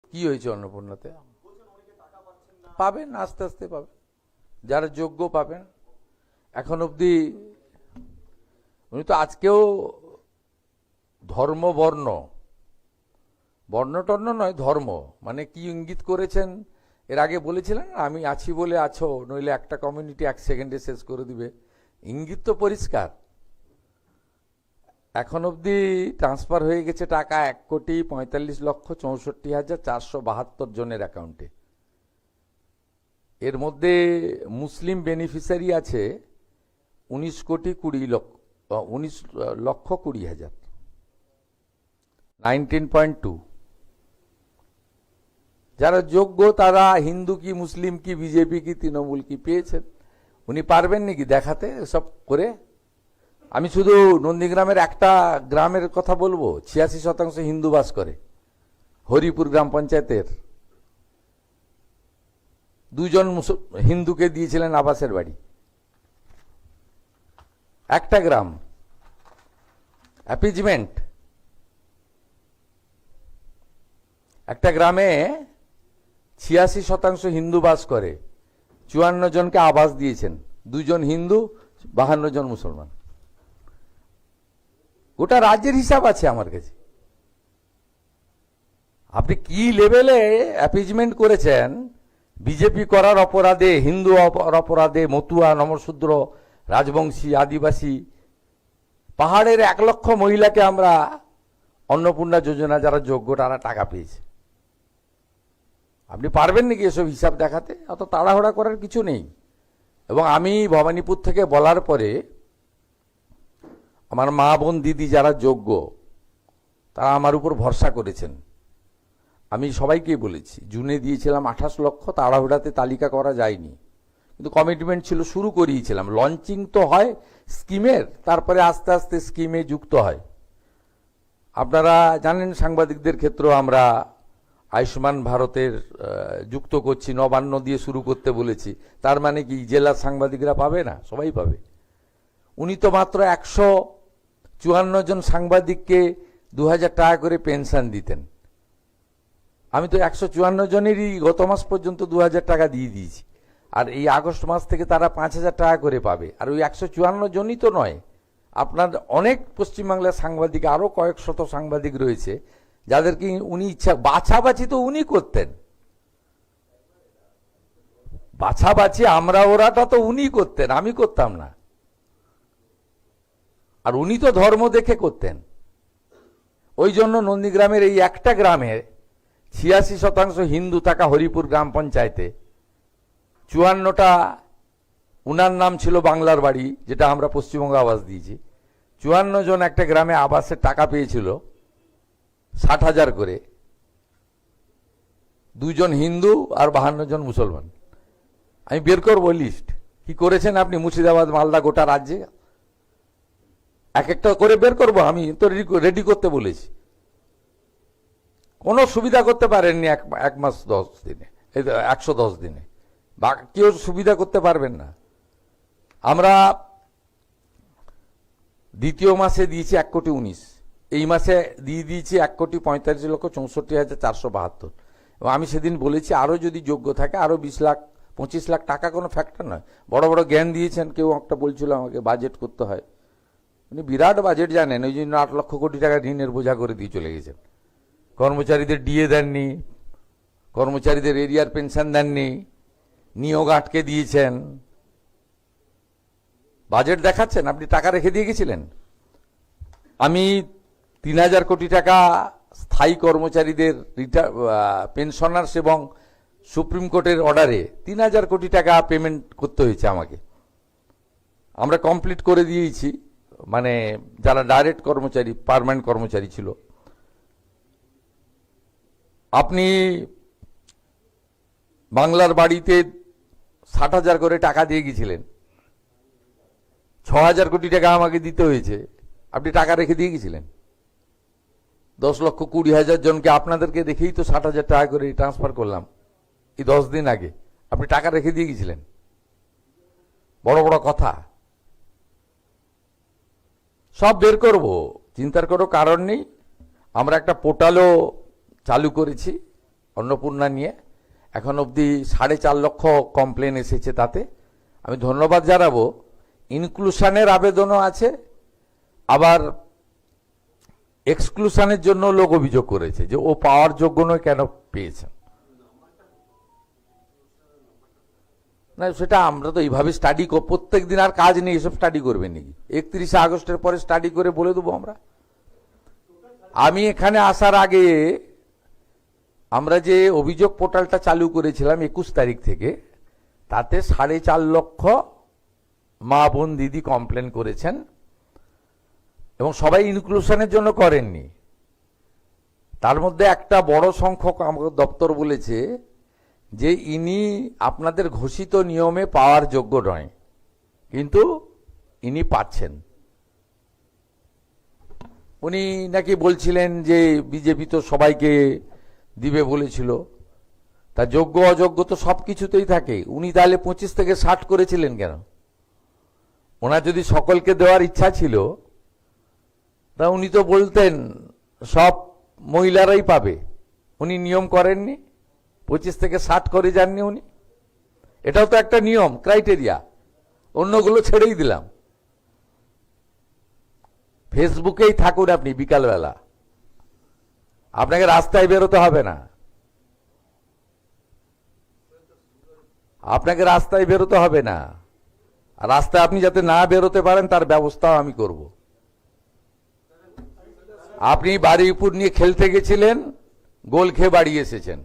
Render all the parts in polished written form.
কি হয়েছে অন্নপূর্ণাতে? পাবেন, আস্তে আস্তে পাবেন, যারা যোগ্য পাবেন। এখন অবধি উনি তো আজকেও ধর্ম বর্ণ বর্ণ টর্ণ নয়, ধর্ম মানে কি ইঙ্গিত করেছেন এর আগে বলেছিলেন, আমি আছি বলে আছো, নইলে একটা কমিউনিটি 1 সেকেন্ডে শেষ করে দিবে। ইঙ্গিত তো পরিষ্কার। এখন অবধি ট্রান্সফার হয়ে গেছে টাকা 1,45,64,472 জনের অ্যাকাউন্টে। এর মধ্যে মুসলিম বেনিফিশিয়ারি আছে 19,20,00,000, 19.2। যারা যোগ্য তারা হিন্দু কি মুসলিম কি বিজেপি কি তৃণমূল কি পেয়েছেন। উনি পারবেন নাকি দেখাতে সব করে? আমি শুধু নন্দীগ্রামের একটা গ্রামের কথা বলবো, 86% হিন্দু বাস করে, হরিপুর গ্রাম পঞ্চায়েতের। 2 জন হিন্দুকে দিয়েছিলেন আবাসের বাড়ি, একটা গ্রাম। অ্যাপিজমেন্ট। একটা গ্রামে 86% হিন্দু বাস করে, 54 জনকে আবাস দিয়েছেন, 2 জন হিন্দু 52 জন মুসলমান। গোটা রাজ্যের হিসাব আছে আমার কাছে। আপনি কি লেভেলে অ্যাপিজমেন্ট করেছেন বিজেপি করার অপরাধে, হিন্দু অপরাধে, মতুয়া, নমশূদ্র, রাজবংশী, আদিবাসী, পাহাড়ের 1 লক্ষ মহিলাকে আমরা অন্নপূর্ণা যোজনা যারা যোগ্য তারা টাকা পেয়েছে। আপনি পারবেন নাকি এসব হিসাব দেখাতে? অত তাড়াহুড়া করার কিছু নেই। এবং আমি ভবানীপুর থেকে বলার পরে আমার মা বোন দিদি যারা যোগ্য তারা আমার উপর ভরসা করেছেন। আমি সবাইকেই বলেছি, জুনে দিয়েছিলাম 28 লক্ষ, তাড়াহুড়াতে তালিকা করা যায়নি, কিন্তু কমিটমেন্ট ছিল, শুরু করিয়েছিলাম। লঞ্চিং তো হয় স্কিমের, তারপরে আস্তে আস্তে স্কিমে যুক্ত হয়। আপনারা জানেন সাংবাদিকদের ক্ষেত্রেও আমরা আয়ুষ্মান ভারতের যুক্ত করছি, নবান্ন দিয়ে শুরু করতে বলেছি। তার মানে কি জেলার সাংবাদিকরা পাবে না? সবাই পাবে। উনি তো মাত্র 154 জন সাংবাদিককে 2000 টাকা করে পেনশন দিতেন। আমি তো 154 জনেরই গত মাস পর্যন্ত 2000 টাকা দিয়ে দিয়েছি, আর এই আগস্ট মাস থেকে তারা 5000 টাকা করে পাবে। আর ওই 154 জনই তো নয়, আপনার অনেক পশ্চিমবাংলার সাংবাদিক, আরো কয়েক শত সাংবাদিক রয়েছে যাদেরকে উনি ইচ্ছা, বাছাবাছি তো উনি করতেন, বাছাবাছি আমরা ওরাটা তো উনি করতেন, আমি করতাম না। আর উনি তো ধর্ম দেখে করতেন। ওই জন্য নন্দীগ্রামের এই একটা গ্রামে 86% হিন্দু থাকা হরিপুর গ্রাম পঞ্চায়েতে 54টা, উনার নাম ছিল বাংলার বাড়ি, যেটা আমরা পশ্চিমবঙ্গ আবাস দিয়েছি। 54 জন একটা গ্রামে আবাসের টাকা পেয়েছিল 60,000 করে, 2 জন হিন্দু আর 52 জন মুসলমান। আমি বের করবো লিস্ট, কি করেছেন আপনি মুর্শিদাবাদ, মালদা, গোটা রাজ্যে এক একটা করে বের করবো। আমি তো রেডি করতে বলেছি। কোনো সুবিধা করতে পারেননি এক মাস 10 দিনে, 110 দিনে, বা কেউ সুবিধা করতে পারবেন না। আমরা দ্বিতীয় মাসে দিয়েছি 1,19,00,000, এই মাসে দিয়ে দিয়েছি 1,45,64,472। এবং আমি সেদিন বলেছি আরো যদি যোগ্য থাকে আরো 20 লাখ 25 লাখ টাকা কোনো ফ্যাক্টর নয়। বড় বড় জ্ঞান দিয়েছেন। কেউ একটা বলছিল আমাকে বাজেট করতে হয়, উনি বিরাট বাজেট জানেন, ওই জন্য 8 লক্ষ কোটি টাকা ঋণের বোঝা করে দিয়ে চলে গেছেন। কর্মচারীদের ডিএ দেননি, কর্মচারীদের এরিয়ার পেনশন দেননি, নিয়োগ আটকে দিয়েছেন। বাজেট দেখাচ্ছেন, আপনি টাকা রেখে দিয়ে গেছিলেন। আমি 3,000 কোটি টাকা স্থায়ী কর্মচারীদের পেনশনার্স এবং সুপ্রিম কোর্টের অর্ডারে 3,000 কোটি টাকা পেমেন্ট করতে হয়েছে আমাকে। আমরা কমপ্লিট করে দিয়েছি, মানে যারা ডাইরেক্ট কর্মচারী, পার্মানেন্ট কর্মচারী ছিল। আপনি বাংলার বাড়িতে 60,000 করে টাকা দিয়ে গেছিলেন, 6,000 কোটি টাকা আমাকে দিতে হয়েছে। আপনি টাকা রেখে দিয়ে গেছিলেন। 10,20,000 জনকে আপনাদেরকে দেখেই তো 60,000 টাকা করে ট্রান্সফার করলাম এই 10 দিন আগে। আপনি টাকা রেখে দিয়ে গেছিলেন। বড় বড় কথা সব বের করব, চিন্তার কোনো কারণ নেই। আমরা একটা পোর্টালও চালু করেছি, অন্নপূর্ণা নিয়ে এখন অবধি 4.5 লক্ষ কমপ্লেন এসেছে। তাতে আমি ধন্যবাদ জানাবো। ইনক্লুশনের আবেদনও আছে, আবার এক্সক্লুশনের জন্য লোক অভিযোগ করেছে যে ও পাওয়ার যোগ্য নয়, কেন পেয়েছেন। না, সেটা আমরা তো এইভাবে স্টাডি প্রত্যেক দিন আর কাজ নেই, এসব স্টাডি করবেন নাকি? 31শে আগস্টের পরে স্টাডি করে বলে দেবো আমরা। আমি এখানে আসার আগে আমরা যে অভিযোগ পোর্টালটা চালু করেছিলাম 21 তারিখ থেকে, তাতে 4.5 লক্ষ মা বোন দিদি কমপ্লেন করেছেন, এবং সবাই ইনক্লুশনের জন্য করেননি। তার মধ্যে একটা বড় সংখ্যক আমাদের দপ্তর বলেছে যে ইনি আপনাদের ঘোষিত নিয়মে পাওয়ার যোগ্য নয়, কিন্তু ইনি পাচ্ছেন। উনি নাকি বলছিলেন যে বিজেপি তো সবাইকে দিবে বলেছিল, তা যোগ্য অযোগ্য তো সব কিছুতেই থাকে। উনি তাহলে 25 থেকে 60 করেছিলেন কেন? ওনার যদি সকলকে দেওয়ার ইচ্ছা ছিল, তা উনি তো বলতেন সব মহিলারাই পাবে। উনি নিয়ম করেননি, 25 থেকে 60 করে যাননি উনি। এটাও তো একটা নিয়ম, ক্রাইটেরিয়া। অন্যগুলো ছেড়েই দিলাম। ফেসবুকেই থাকুন আপনি বিকালবেলা, আপনাকে রাস্তায় বেরোতে হবে না। আপনাকে রাস্তায় বেরোতে হবে না। আর রাস্তায় আপনি যাতে না বেরোতে পারেন তার ব্যবস্থাও আমি করব। আপনি বারুইপুর নিয়ে খেলতে গেছিলেন, গোল খেয়ে বাড়ি এসেছেন।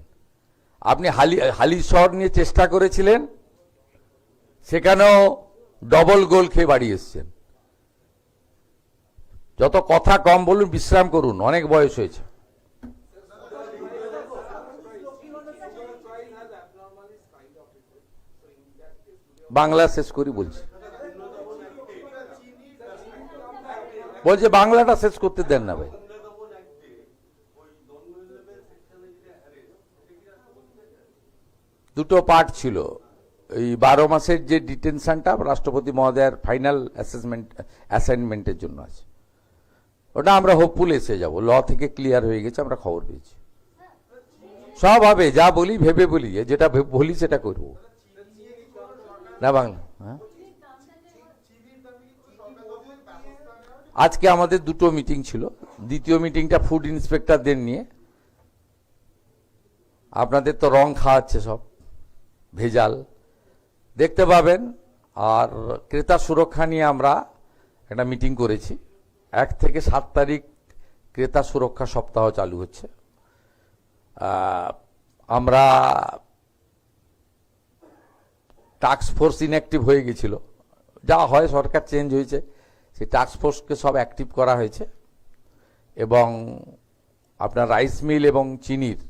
আপনি হালিশহর নিয়ে চেষ্টা করেছিলেন, সেখানেও ডবল গোল খেয়ে বাড়ি এসেছেন। যত কথা কম বলুন, বিশ্রাম করুন, অনেক বয়স হয়েছে। বাংলা শেষ করি বলছি, বলছে বাংলাটা শেষ করতে দেন না ভাই। দুটো পার্ট ছিল। এই 12 মাসের যে ডিটেনশনটা রাষ্ট্রপতি মহোদয়ের ফাইনাল অ্যাসাইনমেন্টের জন্য আছে, ওটা আমরা হোপফুল এসে যাব। ল থেকে ক্লিয়ার হয়ে গেছে, আমরা খবর পেয়েছি। সব হবে, যা বলি ভেবে বলি, যেটা বলি সেটা করব না। বাংলা হ্যাঁ, আজকে আমাদের দুটো মিটিং ছিল। দ্বিতীয় মিটিংটা ফুড ইন্সপেক্টরদের নিয়ে। আপনাদের তো রং খাওয়াচ্ছে সব, ভেজাল দেখতে পাবেন। আর ক্রেতা সুরক্ষা নিয়ে আমরা একটা মিটিং করেছি। 1 থেকে 7 তারিখ ক্রেতা সুরক্ষা সপ্তাহ চালু হচ্ছে। আমরা টাস্ক ফোর্স ইনঅ্যাক্টিভ হয়ে গেছিল, যা হয়, সরকার চেঞ্জ হয়েছে, সেই টাস্ক ফোর্সকে সব অ্যাক্টিভ করা হয়েছে। এবং আপনার রাইস মিল এবং চিনির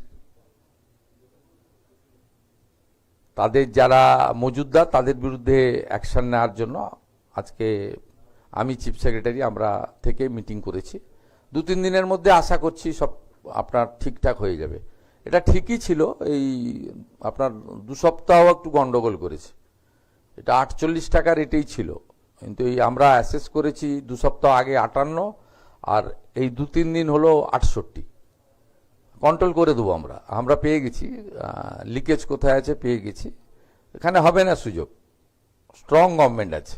তাদের যারা মজুদদার, তাদের বিরুদ্ধে অ্যাকশন নেওয়ার জন্য আজকে আমি চিফ সেক্রেটারি আমরা থেকে মিটিং করেছি। 2-3 দিনের মধ্যে আশা করছি সব আপনার ঠিকঠাক হয়ে যাবে। এটা ঠিকই ছিল, এই আপনার 2 সপ্তাহ একটু গন্ডগোল করেছে। এটা 48 টাকা রেটেই ছিল, কিন্তু এই আমরা অ্যাসেস করেছি 2 সপ্তাহ আগে 58, আর এই 2-3 দিন হলো 68। কন্ট্রোল করে দেবো আমরা পেয়ে গেছি। লিকেজ কোথায় আছে পেয়ে গেছি। এখানে হবে না সুযোগ, স্ট্রং গভর্নমেন্ট আছে।